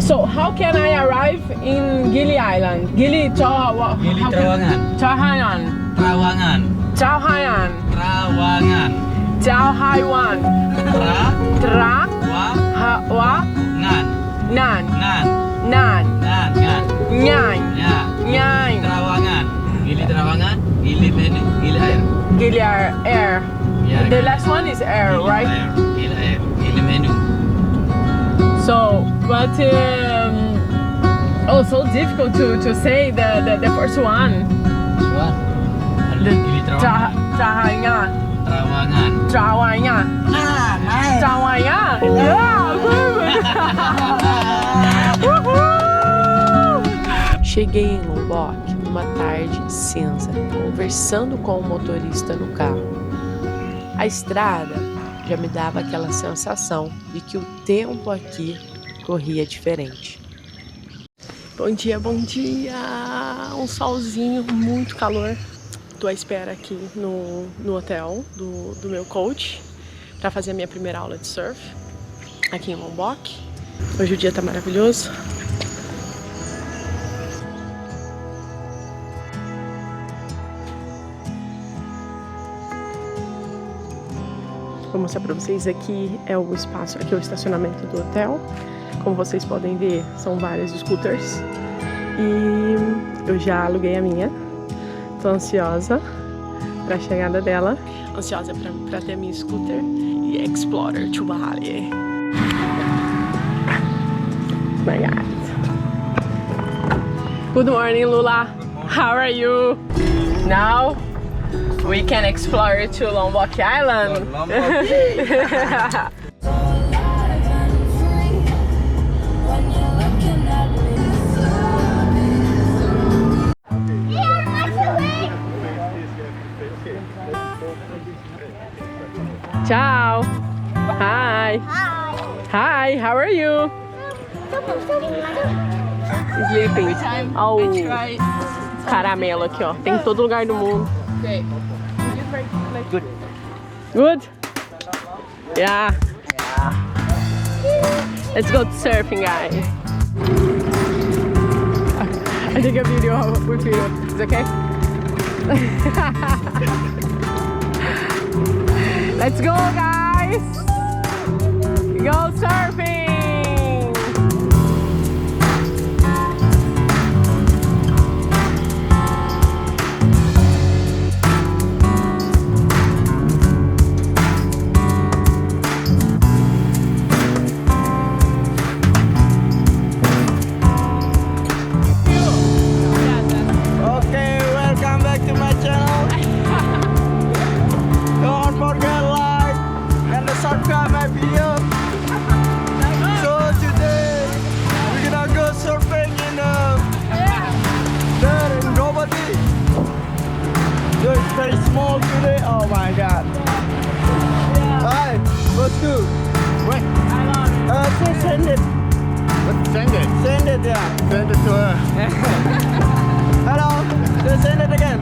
So how can I arrive in Gili Island? Gili Terowongan. Terowongan. Terowongan. Terowongan. Terowongan. Terowongan. Tra. Wa. Ngan. Nan. Nan. Nan. Nan. Ngan. Nyai. Ya. Nyai. Terowongan. Gili terowongan. Gili menu. Gili air. Gili air. Ya, The last one is air, Gili right? air. Gili air. Gili menu. So, but so difficult to say the first one. Suan. Gili terowongan. Terowongan. Terowongan. Terowongan. Terowongan. Cheguei em Lombok numa tarde cinza, conversando com o motorista no carro. A estrada já me dava aquela sensação de que o tempo aqui corria diferente. Bom dia, bom dia! Um solzinho, muito calor. Tô à espera aqui no hotel do meu coach para fazer a minha primeira aula de surf aqui em Lombok. Hoje o dia tá maravilhoso. Vou mostrar para vocês, aqui é o espaço, aqui é o estacionamento do hotel. Como vocês podem ver, são vários scooters. E eu já aluguei a minha. Tô ansiosa para a chegada dela. Ansiosa para ter minha scooter e Explorer to Bali. My God. Good morning, Lula. How are you? Now we can explore to Lombok Island. Ciao. Hi. Hi, how are you? Sleeping. Oh, caramelo aqui, ó. Tem em todo lugar do mundo. Good. Good? Yeah. Let's go surfing, guys. I take a video with you. Is it okay? Let's go, guys. Go surfing. Very small today. Oh my God. Hi, what's good? Wait. Send it. What? Send it. Send it, yeah. Send it to her. Hello. Just send it again.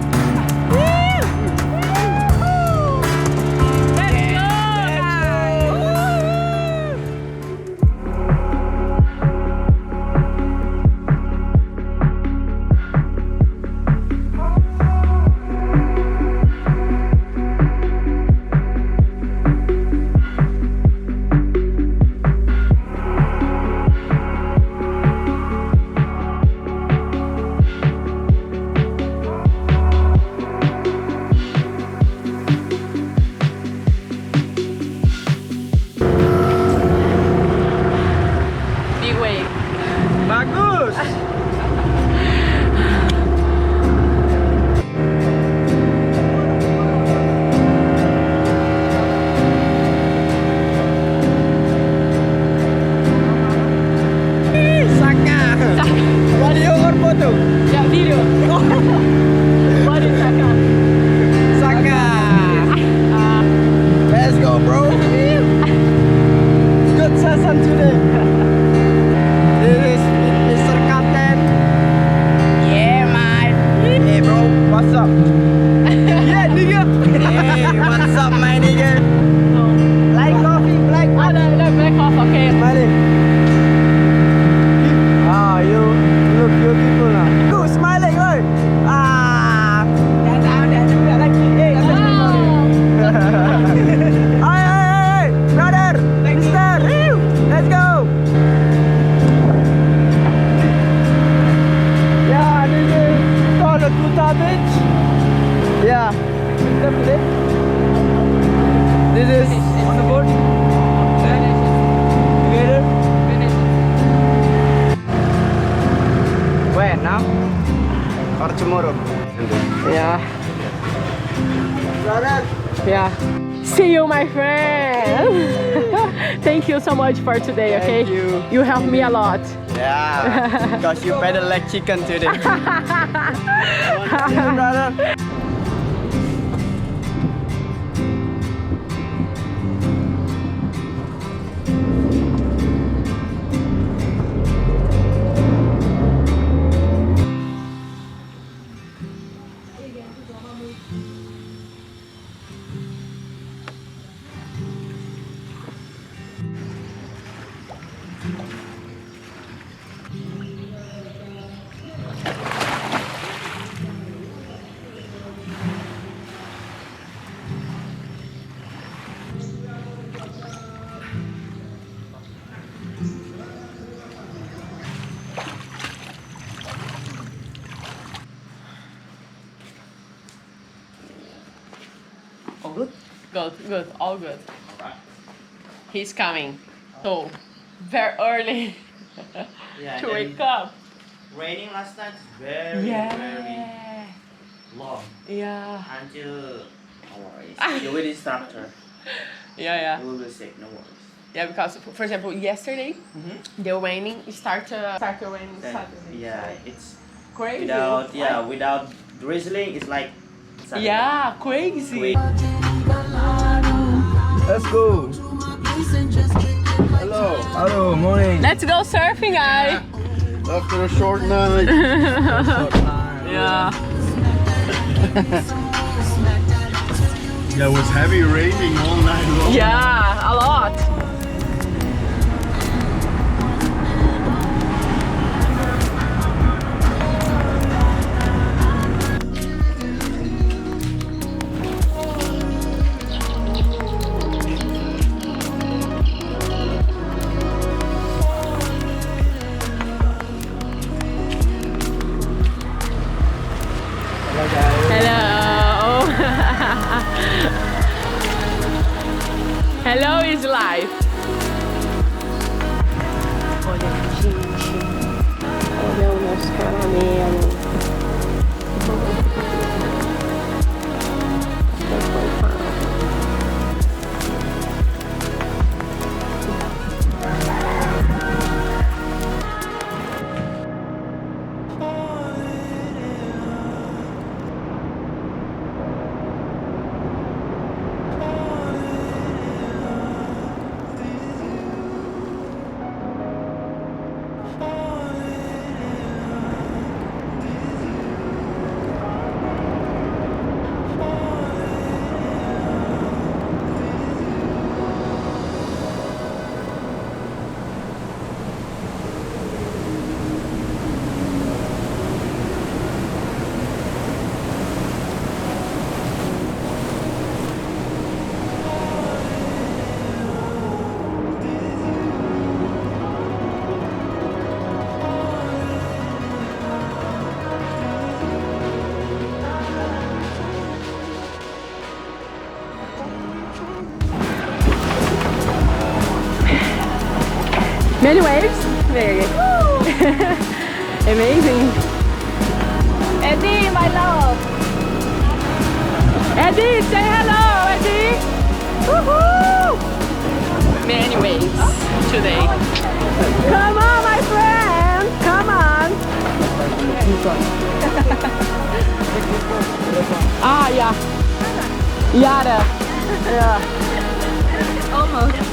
Bagus. Saka. Video or foto? Yeah, video. What is Saka? Saka. Let's go, bro. Good session today. What's up? Yeah, nigga. Hey, what's up, my nigga? No. Like coffee, black. Oh, the black coffee, okay. Money. start tomorrow. Yeah. Brother. Yeah. See you, my friend. Thank you so much for today, okay? Thank you. You helped me a lot. Yeah, because you better like chicken today. See you, brother. All good? Good, all good. He's coming. So, very early Yeah, to wake up. Raining last night is very long Yeah. until you will instructor. Yeah. You will be sick, no worries. Yeah, because for example, yesterday the raining started raining Saturday. Yeah, it's Crazy. without drizzling, it's like Saturday. Yeah, crazy. Let's go. Hello, morning. Let's go surfing, guys. After a short night. Yeah. Yeah, it was heavy raining all night long. Yeah, a lot. Hello. Hello is life. Olha aqui, gente. Olha o nosso caramelo. Many waves? Very good. Amazing. Eddie, my love. Eddie, say hello, Eddie. Woohoo! Many waves today. Come on, my friend. Come on. Ah, yeah. Yara. Yeah. Almost.